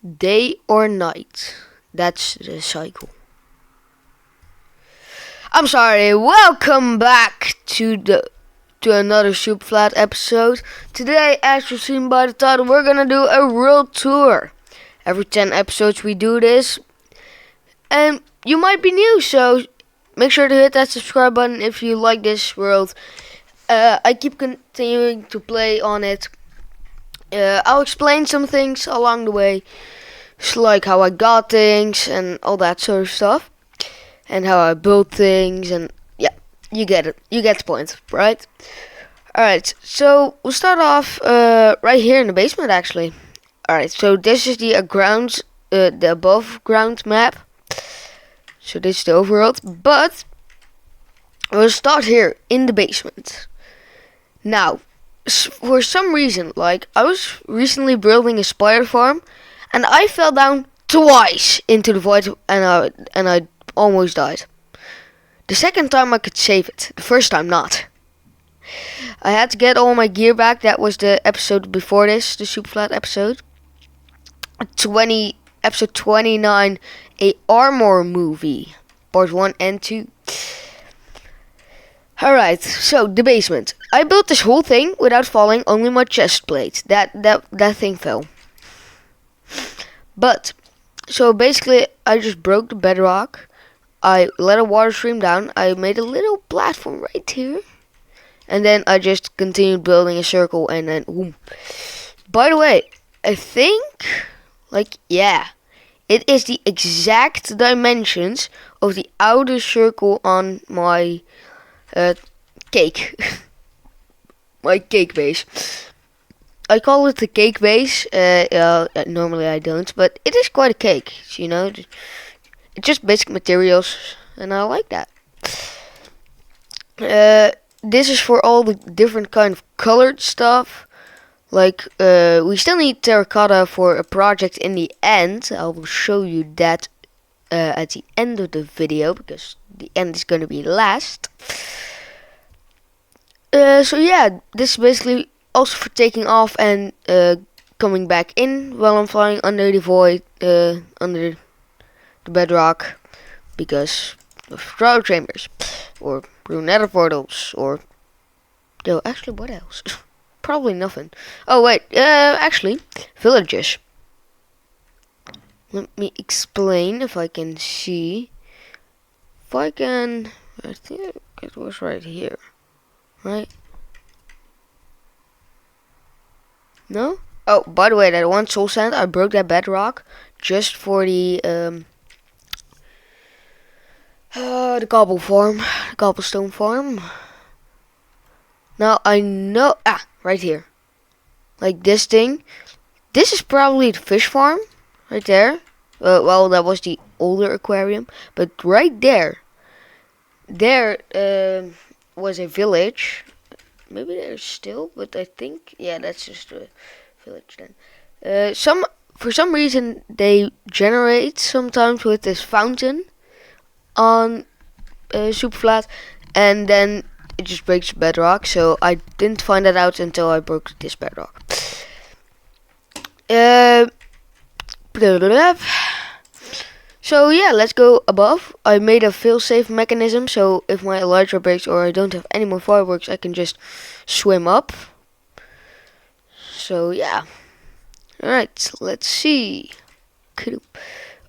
day or night. That's the cycle. I'm sorry. Welcome back to another SuperFlat episode. Today, as you've seen by the title, we're gonna do a world tour. Every 10 episodes we do this, and you might be new, so make sure to hit that subscribe button if you like this world. I keep continuing to play on it. I'll explain some things along the way, like how I got things and all that sort of stuff, and how I build things, and yeah, you get it. You get the point, right? Alright, so we'll start off right here in the basement, actually. Alright, so this is the the above ground map. So this is the overworld, but we'll start here in the basement. Now, for some reason, like, I was recently building a spider farm, and I fell down twice into the void, and I almost died. The second time I could save it, the first time not. I had to get all my gear back. That was the episode before this, the SuperFlat episode. Episode 29, a armor movie, part 1 and 2. Alright, so the basement. I built this whole thing without falling, only my chest plate. That thing fell. But, so basically, I just broke the bedrock. I let a water stream down. I made a little platform right here. And then I just continued building a circle, and then boom. By the way, I think, it is the exact dimensions of the outer circle on my cake. My cake base. I call it the cake base. Normally I don't, but it is quite a cake, you know. It's just basic materials, and I like that. This is for all the different kind of colored stuff. Like, we still need terracotta for a project in the end. I will show you that at the end of the video, because the end is going to be last. So yeah, this is basically also for taking off and coming back in while I'm flying under the void, under the bedrock, because of cryo chambers, or blue nether portals, or actually, what else? Probably nothing. Oh wait, actually, villages. Let me explain if I can see. If I can, I think it was right here, right? No? Oh, by the way, that one soul sand, I broke that bedrock just for the cobblestone farm. Now I know, right here, like this thing. This is probably the fish farm, right there. Well, that was the older aquarium, but right there was a village. Maybe there's still, but I think, yeah, that's just a village then. For some reason they generate sometimes with this fountain on SuperFlat, and then it just breaks bedrock. So I didn't find that out until I broke this bedrock. So yeah, let's go above. I made a fail-safe mechanism, so if my elytra breaks or I don't have any more fireworks, I can just swim up. So yeah. Alright, let's see.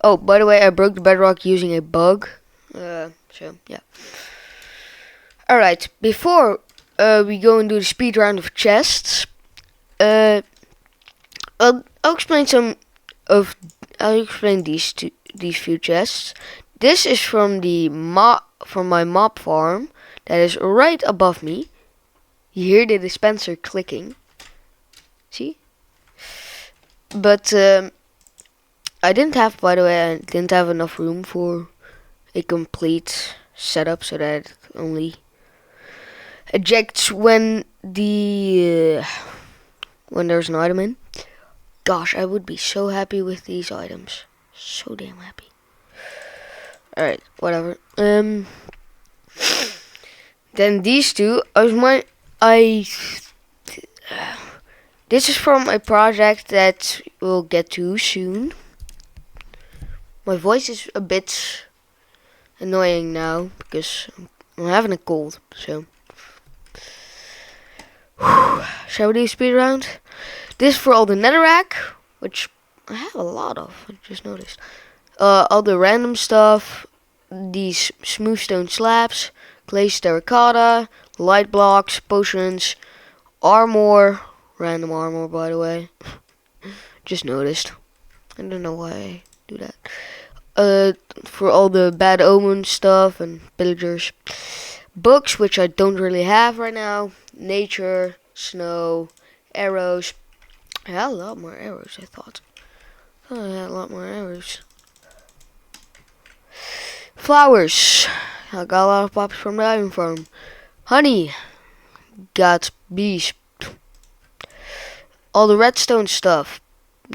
Oh, by the way, I broke the bedrock using a bug. So yeah. Alright, before we go and do the speed round of chests, I'll explain these few chests. This is from my mob farm that is right above me. You hear the dispenser clicking. See? But I didn't have enough room for a complete setup, so that it only ejects when there's an item in. Gosh, I would be so happy with these items. So damn happy. Alright, whatever. Then these two, This is from a project that we'll get to soon. My voice is a bit annoying now because I'm having a cold, so. Shall we do a speed round? This for all the netherrack, which I have a lot of, I just noticed. All the random stuff, these smooth stone slabs, glazed terracotta, light blocks, potions, armor, random armor by the way. Just noticed. I don't know why I do that. For all the bad omen stuff and pillagers. Books, which I don't really have right now. Nature, snow, arrows. I had a lot more arrows, I thought. I had a lot more arrows. Flowers. I got a lot of pops from the iron farm. Honey. Got bees. All the redstone stuff.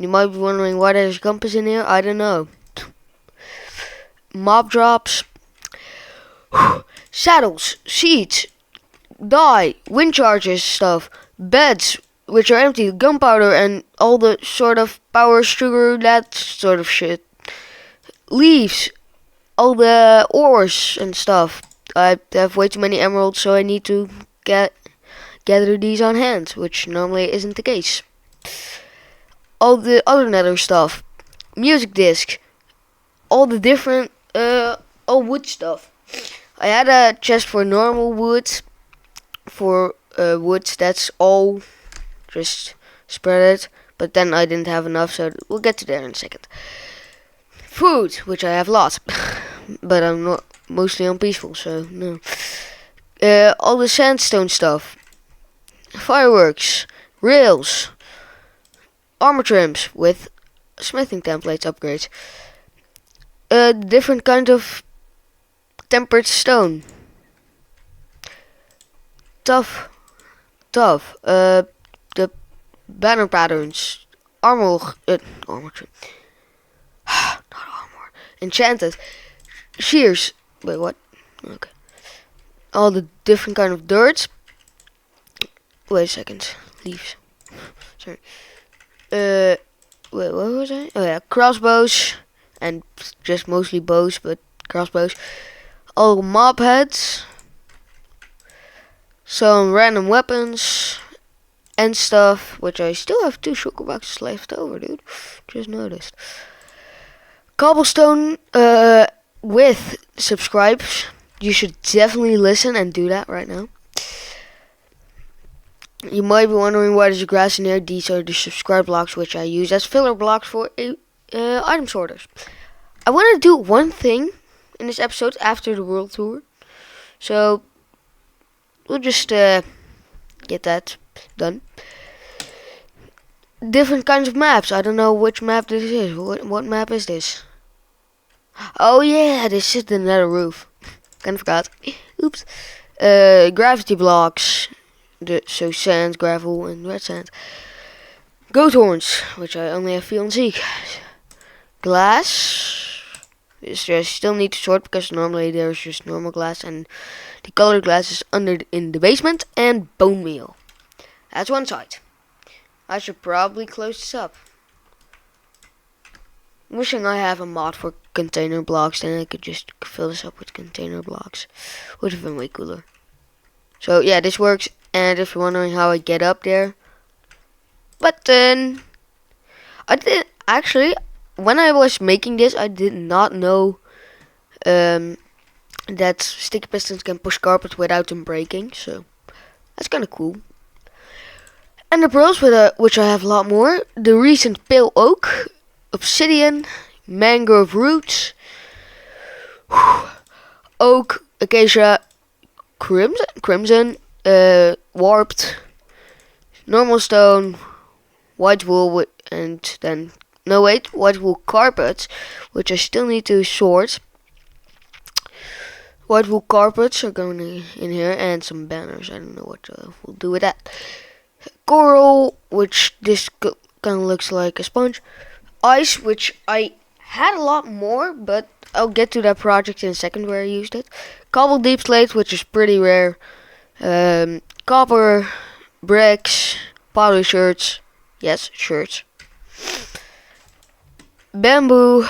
You might be wondering why there's a compass in here. I don't know. Mob drops. Saddles. Seeds. Dye. Wind charges stuff. Beds, which are empty. Gunpowder and all the sort of power, sugar, that sort of shit. Leaves. All the ores and stuff. I have way too many emeralds, so I need to gather these on hand, which normally isn't the case. All the other nether stuff. Music disc. All the different all wood stuff. I had a chest for normal wood. For woods, that's all. Just spread it. But then I didn't have enough, so we'll get to there in a second. Food, which I have lots. But I'm not mostly on peaceful, so no. All the sandstone stuff. Fireworks. Rails. Armor trims with smithing templates upgrades. Different kind of tempered stone. Tough. The banner patterns. Armor trim. Not armor. Enchanted. Shears. Wait, what? Okay. All the different kind of dirt. Wait a second. Leaves. Sorry. Wait, what was I? Oh yeah, crossbows. And just mostly bows, but crossbows. All mob heads. Some random weapons. And stuff, which I still have 2 sugar boxes left over, dude. Just noticed. Cobblestone, with subscribes. You should definitely listen and do that right now. You might be wondering why there's a grass in there. These are the subscribe blocks, which I use as filler blocks for item sorters. I want to do one thing in this episode after the world tour. So, we'll just get that done. Different kinds of maps. I don't know which map this is. What map is this? Oh yeah, this is the nether roof. Kinda forgot. Oops. Gravity blocks. So sand, gravel, and red sand. Goat horns, which I only have and seek. Glass. This I still need to sort because normally there's just normal glass and the colored glass is in the basement. And bone meal. That's one side. I should probably close this up. Wishing I have a mod for container blocks, then I could just fill this up with container blocks. Would have been way cooler. So yeah, this works. And if you're wondering how I get up there, button. I did actually, when I was making this, I did not know that sticky pistons can push carpets without them breaking. So that's kind of cool. And the pearls, which I have a lot more. The recent pale oak, obsidian, mangrove roots, oak, acacia, crimson, warped, normal stone, white wool, and then white wool carpets, which I still need to sort. White wool carpets are going in here, and some banners. I don't know what we'll do with that. Coral, which this kind of looks like a sponge. Ice, which I had a lot more, but I'll get to that project in a second where I used it. Cobble deep slate, which is pretty rare. Copper, bricks, pottery shards, Yes, shirts. Bamboo.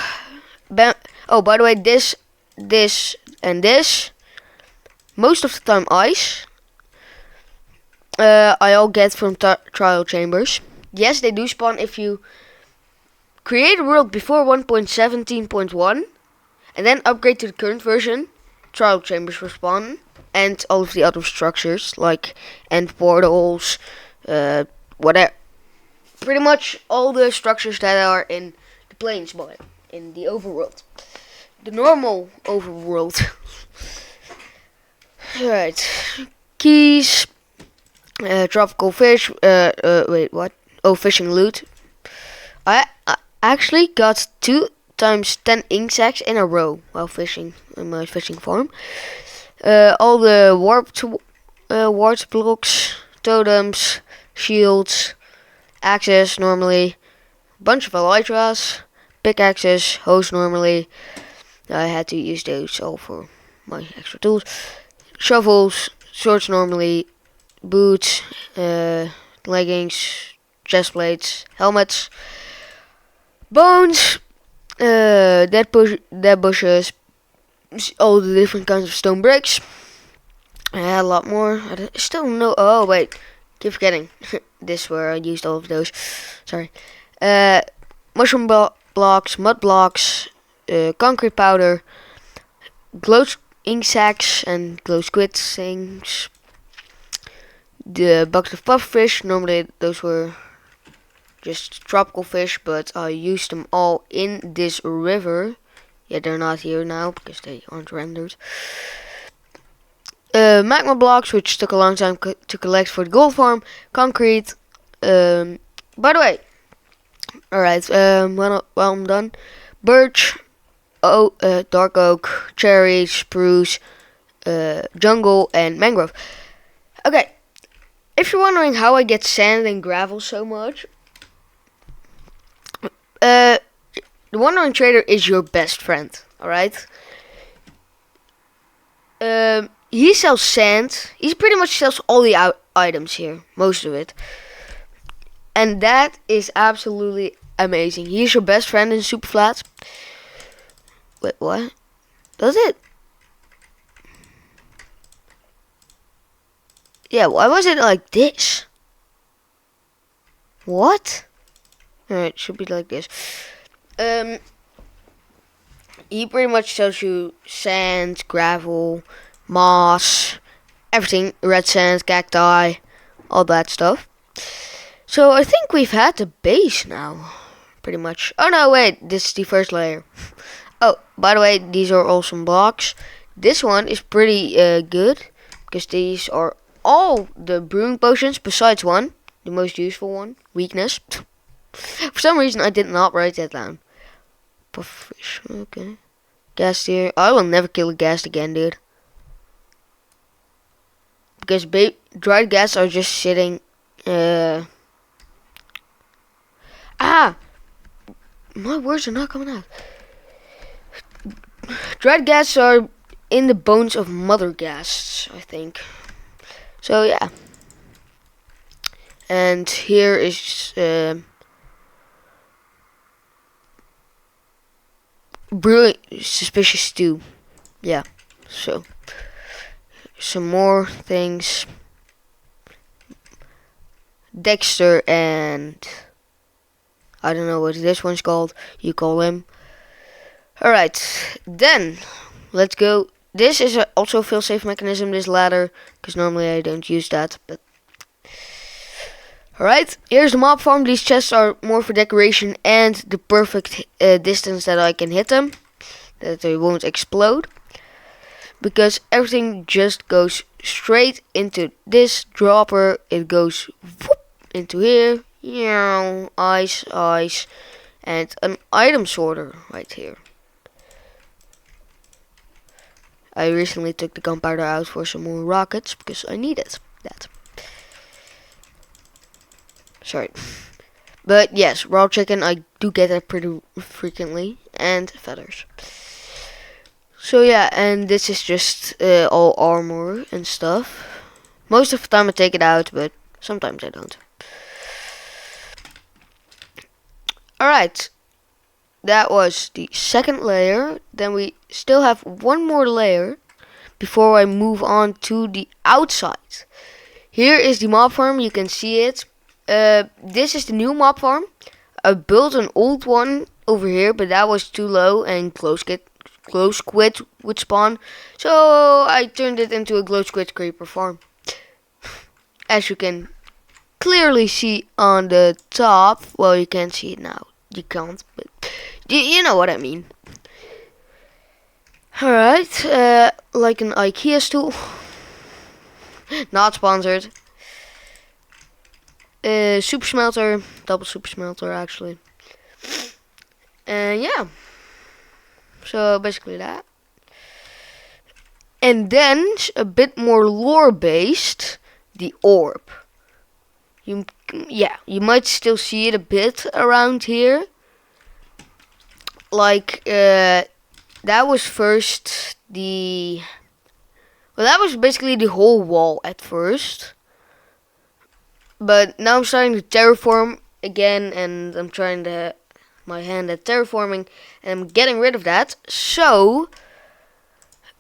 Oh, by the way, this, and this. Most of the time ice. I all get from trial chambers. Yes, they do spawn if you create a world before 1.17.1 and then upgrade to the current version. Trial chambers will spawn, and all of the other structures like end portals, whatever. Pretty much all the structures that are in the plains biome, in the overworld, the normal overworld. Alright, keys, tropical fish. Wait, what? Oh, fishing loot. I actually got 2 times 10 ink sacks in a row while fishing in my fishing farm. All the warped blocks, totems, shields, axes normally, bunch of elytras, pickaxes, hoes normally. I had to use those all for my extra tools. Shovels, swords normally, boots, leggings, chest plates, helmets, bones, dead bushes, all the different kinds of stone bricks. I had a lot more. I still don't know. Oh wait, keep forgetting. This where I used all of those. Sorry. Mushroom blocks, mud blocks, concrete powder, glow ink sacks and glow squid things. The bucket of pufferfish. Normally those were just tropical fish, but I used them all in this river. Yeah, they're not here now because they aren't rendered. Magma blocks, which took a long time to collect for the gold farm. Concrete. By the way, alright, well I'm done. Birch, dark oak, cherry, spruce, jungle, and mangrove. Okay, if you're wondering how I get sand and gravel so much, the Wandering Trader is your best friend, alright? He sells sand. He pretty much sells all the items here, most of it. And that is absolutely amazing. He's your best friend in SuperFlat. Wait, what? Does it? Yeah, why was it like this? What? Alright, should be like this. He pretty much sells you sand, gravel, moss, everything, red sand, cacti, all that stuff. So I think we've had the base now, pretty much. Oh no, wait, this is the first layer. Oh, by the way, these are all some blocks. This one is pretty good, because these are all the brewing potions, besides one, the most useful one, weakness. For some reason, I did not write that down. Pufferfish, okay. Ghast here. I will never kill a ghast again, dude. Because dried ghasts are just sitting. My words are not coming out. Dried ghasts are in the bones of mother ghasts, I think. So yeah. And here is brewing suspicious stew. Yeah. So some more things. Dexter and I don't know what this one's called. You call him. Alright, then let's go. This is also a fail-safe mechanism, this ladder, because normally I don't use that. But alright, here's the mob farm. These chests are more for decoration and the perfect distance that I can hit them, that they won't explode, because everything just goes straight into this dropper. It goes whoop, into here. Yeah, ice, and an item sorter right here. I recently took the gunpowder out for some more rockets because I needed that. Sorry. But yes, raw chicken, I do get that pretty frequently. And feathers. So yeah, and this is just all armor and stuff. Most of the time I take it out, but sometimes I don't. Alright, that was the second layer. Then we still have one more layer before I move on to the outside. Here is the mob farm, you can see it. This is the new mob farm. I built an old one over here, but that was too low and close quit would spawn. So I turned it into a glow squid creeper farm. As you can clearly see on the top. Well, you can't see it now. You can't, but you know what I mean. Alright, like an IKEA stool. Not sponsored. Super smelter, double super smelter actually. And yeah. So basically that. And then a bit more lore based, the orb. You might still see it a bit around here. Like that was first the that was basically the whole wall at first. But now I'm starting to terraform again, and I'm trying my hand at terraforming, and I'm getting rid of that. So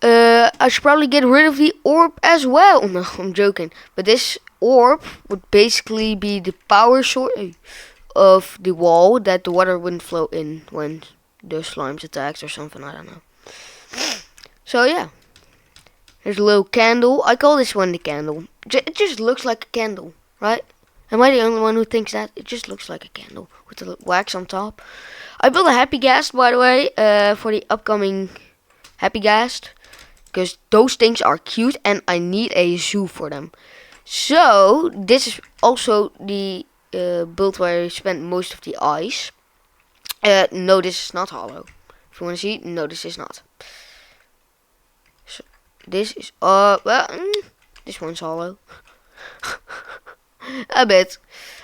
I should probably get rid of the orb as well. No, I'm joking. But this orb would basically be the power source of the wall, that the water wouldn't flow in when the slimes attacked or something. I don't know. So yeah, there's a little candle. I call this one the candle. It just looks like a candle, right? Am I the only one who thinks that? It just looks like a candle with the wax on top. I built a happy ghast, by the way, for the upcoming happy ghast, because those things are cute and I need a zoo for them. So this is also the build where I spent most of the ice. No, this is not hollow. If you want to see, no, this is not. So this is this one's hollow. A bit.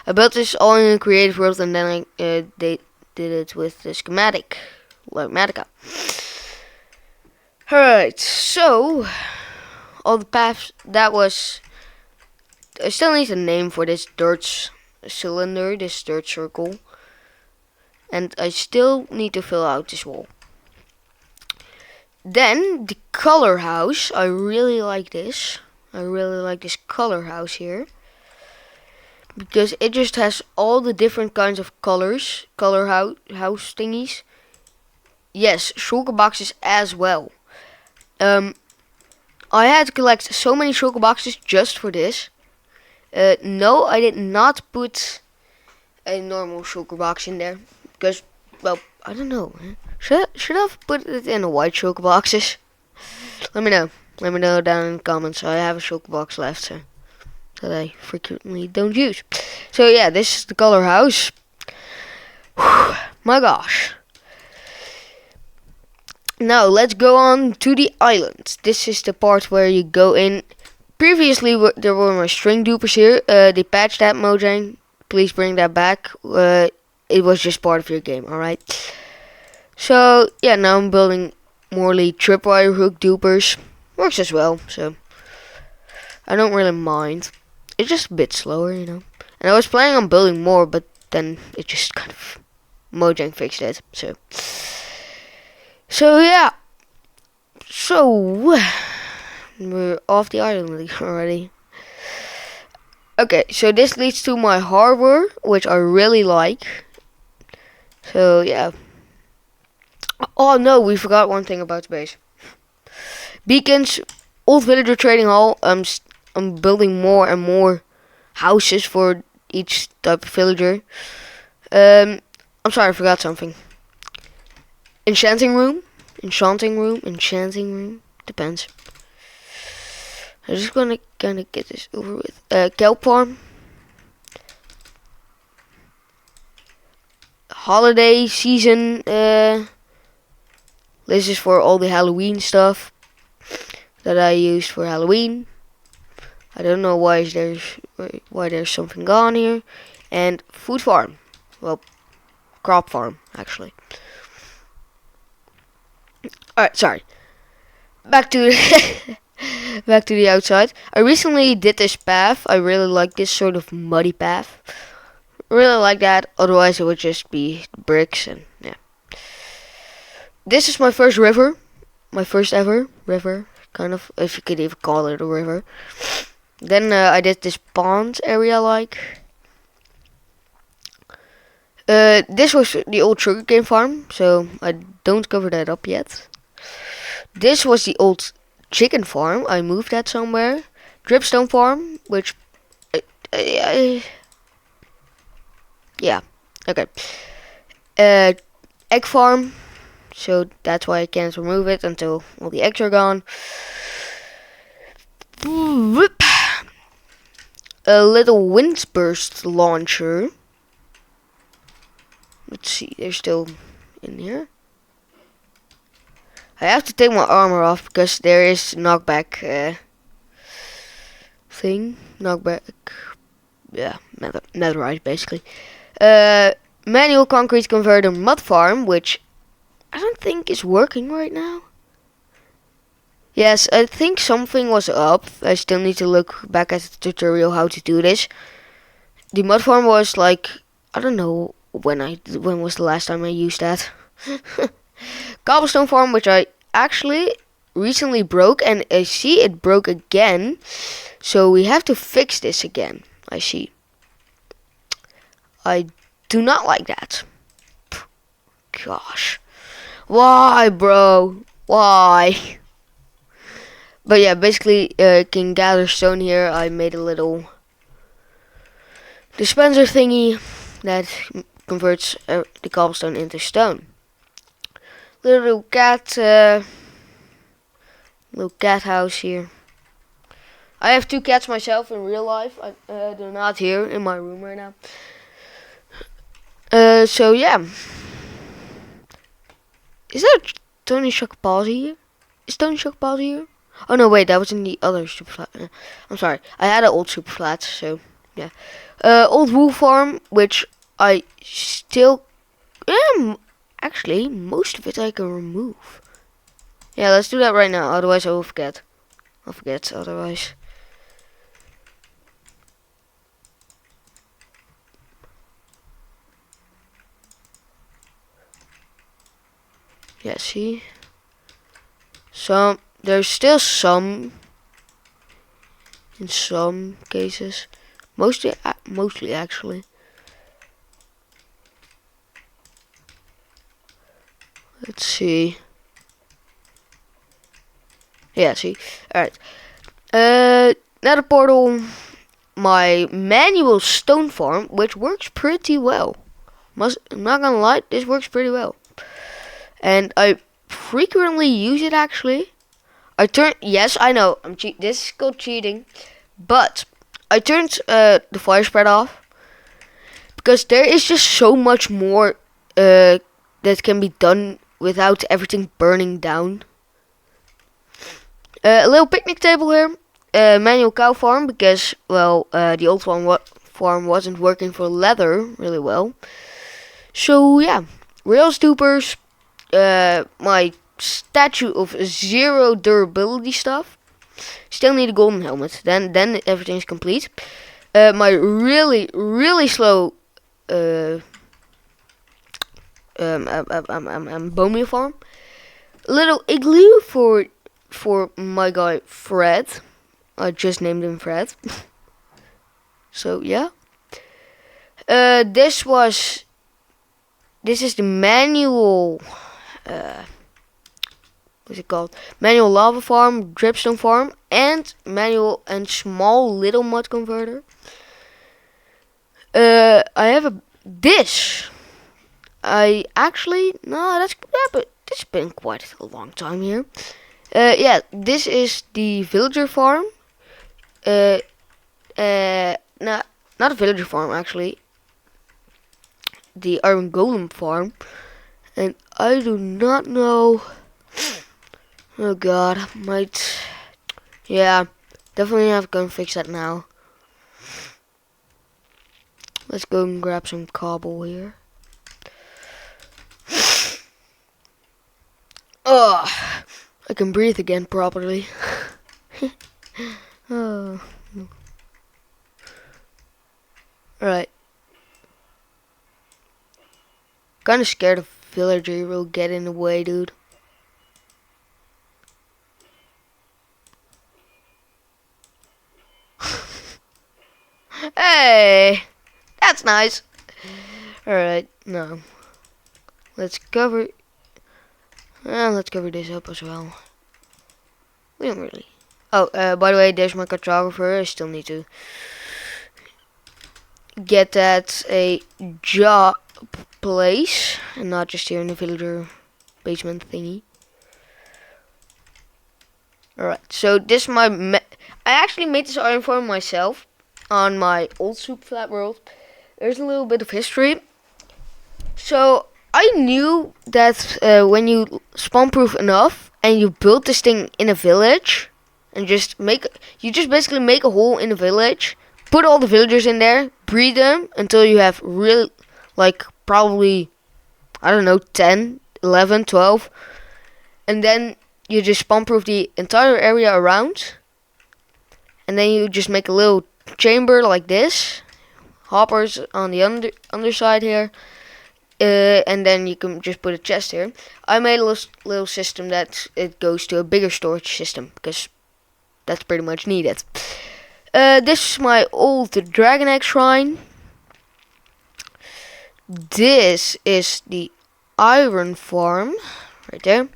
I built this all in a creative world, and then they did it with the schematic, like Matica. Alright, so all the paths, that was. I still need a name for this dirt cylinder, this dirt circle, and I still need to fill out this wall. Then the color house. I really like this. I really like this color house here, because it just has all the different kinds of colors, color house thingies. Yes, shulker boxes as well. I had to collect so many shulker boxes just for this. No, I did not put a normal shulker box in there, because, well, I don't know. Should I have put it in a white shulker boxes? Let me know. Let me know down in the comments. I have a shulker box left, so that I frequently don't use. So yeah, this is the color house. Whew, my gosh. Now let's go on to the island. This is the part where you go in. Previously there were my string dupers here. They patched that, Mojang. Please bring that back. It was just part of your game, alright? So yeah, now I'm building morely tripwire hook dupers. Works as well, so I don't really mind. It's just a bit slower, you know. And I was planning on building more, but then it just kind of Mojang fixed it. So yeah. So we're off the island already. Okay, so this leads to my harbor, which I really like. So yeah. Oh no, we forgot one thing about the base. Beacons, old villager trading hall. I'm building more and more houses for each type of villager. I'm sorry, I forgot something. Enchanting room, depends. I'm just gonna get this over with. Kelp farm. Holiday season. This is for all the Halloween stuff that I used for Halloween. I don't know why there's something gone here. And food farm. Well, crop farm actually. Alright, sorry. Back to back to the outside. I recently did this path. I really like this sort of muddy path. really like that. Otherwise, it would just be bricks and yeah. This is my first river, my first ever river, kind of, if you could even call it a river. Then I did this pond area like. This was the old sugarcane farm, so I don't cover that up yet. This was the old chicken farm. I moved that somewhere. Dripstone farm, which, yeah, okay. Egg farm, so that's why I can't remove it until all the eggs are gone. A little windburst launcher. Let's see, they're still in here. I have to take my armor off because there is knockback thing. Knockback, yeah, netherite basically. Manual concrete converter mud farm, which I don't think is working right now. Yes, I think something was up. I still need to look back at the tutorial how to do this. The mud farm was like, I don't know when was the last time I used that. Cobblestone farm, which I actually recently broke, and I see it broke again. So we have to fix this again. I see. I do not like that. Gosh. Why, bro? Why? But yeah, basically, can gather stone here. I made a little dispenser thingy that converts the cobblestone into stone. Little cat house here. I have 2 cats myself in real life. They're not here in my room right now. So yeah. Is there Tony Shakapalzi here? Is Tony Shakapalzi here? Oh no, wait, that was in the other SuperFlat. I'm sorry, I had an old SuperFlat, so yeah. Old wool farm, which I still actually most of it I can remove. Yeah, let's do that right now. Otherwise, I will forget. I'll forget otherwise. Yeah, see. There's still some in some cases. Mostly actually. Let's see. Yeah, see. Alright. Nether portal. My manual stone farm, which works pretty well. I'm not gonna lie, this works pretty well. And I frequently use it actually. Yes, I know, this is called cheating. But I turned the fire spread off. Because there is just so much more that can be done without everything burning down. A little picnic table here. Manual cow farm because, well, the old farm wasn't working for leather really well. So yeah, rail stoopers. My statue of 0 durability stuff. Still need a golden helmet. Then everything's complete. My really slow bone meal farm. A little igloo for my guy Fred. I just named him Fred. So yeah. This is the manual what's it called? Manual lava farm, dripstone farm, and manual and small little mud converter. I have this. But it's been quite a long time here. Yeah, this is the villager farm. Not a villager farm actually. The iron golem farm. And I do not know. Oh god, yeah, definitely have to go and fix that now. Let's go and grab some cobble here. Oh, I can breathe again properly. Oh. Alright. Kinda scared a villager will get in the way, dude. Hey! That's nice. Alright, no. Let's cover this up as well. We don't really. Oh, by the way, there's my cartographer. I still need to get that a job place and not just here in the villager basement thingy. Alright, so this is my I actually made this iron farm myself on my old SuperFlat world. There's a little bit of history. So I knew that when you spawn proof enough and you build this thing in a village and you just basically make a hole in the village, put all the villagers in there, breed them until you have real, like probably, I don't know, 10, 11, 12, and then you just spawn proof the entire area around, and then you just make a little chamber like this, hoppers on the underside here, and then you can just put a chest here. I made a little system that it goes to a bigger storage system because that's pretty much needed. This is my old dragon egg shrine. This is the iron farm right there.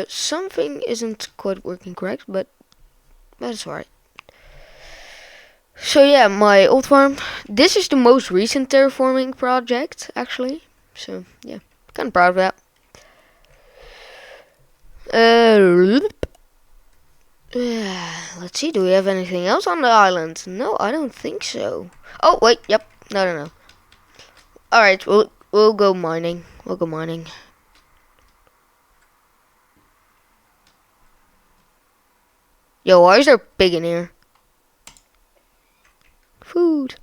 Something isn't quite working correct, but that's alright. So yeah, my old farm. This is the most recent terraforming project, actually. So yeah, kind of proud of that. Let's see, do we have anything else on the island? No, I don't think so. Oh wait, yep, no. Alright, we'll go mining. Yo, why is there a pig in here? Food.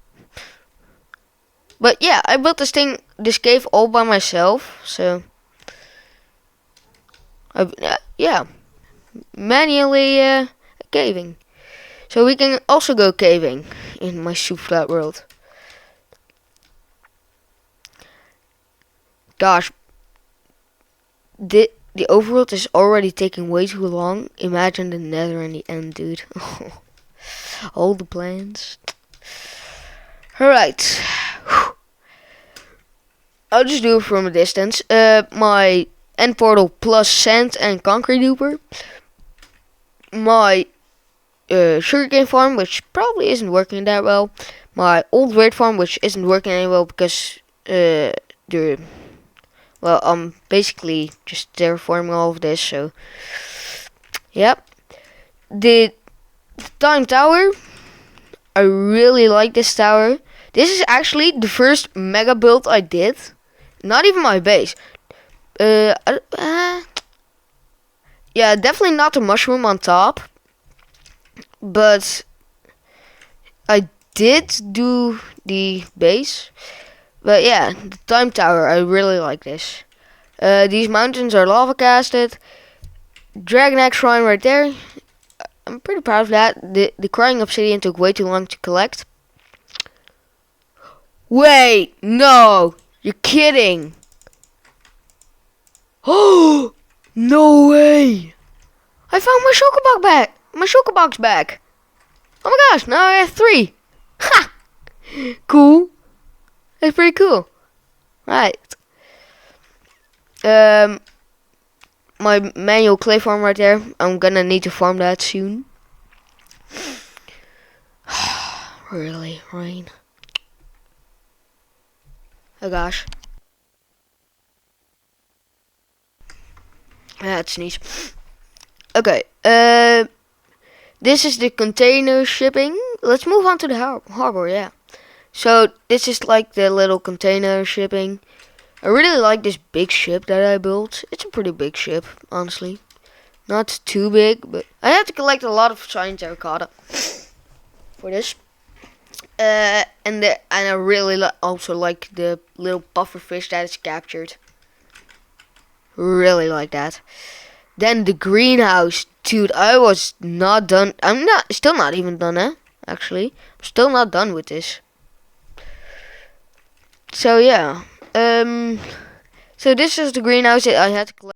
But yeah, I built this cave all by myself, so yeah, manually caving. So we can also go caving in my SuperFlat world. Gosh, the overworld is already taking way too long. Imagine the nether in the end, dude. All the plans. Alright. I'll just do it from a distance. My end portal plus sand and concrete duper. My sugarcane farm, which probably isn't working that well. My old weird farm, which isn't working any well because I'm basically just terraforming all of this, so yep. The time tower, I really like this tower. This is actually the first mega build I did. Not even my base. Yeah, definitely not the mushroom on top. But I did do the base. But yeah, the time tower, I really like this. These mountains are lava casted. Dragon Egg Shrine right there. I'm pretty proud of that. The crying obsidian took way too long to collect. Wait, no, you're kidding. Oh, no way. I found my shulker back. My shulker box back. Oh my gosh, now I have 3. Ha! Cool. That's pretty cool. Right. My manual clay farm right there. I'm gonna need to farm that soon. Really, rain. Oh gosh. That's sneeze. Okay. This is the container shipping. Let's move on to the harbor. Yeah. So this is like the little container shipping. I really like this big ship that I built. It's a pretty big ship, honestly. Not too big, but I had to collect a lot of shiny terracotta for this. And I really also like the little puffer fish that is captured. Really like that. Then the greenhouse, dude. I was not done. Still not even done, actually, I'm still not done with this. So yeah, So this is the greenhouse that I had to collect.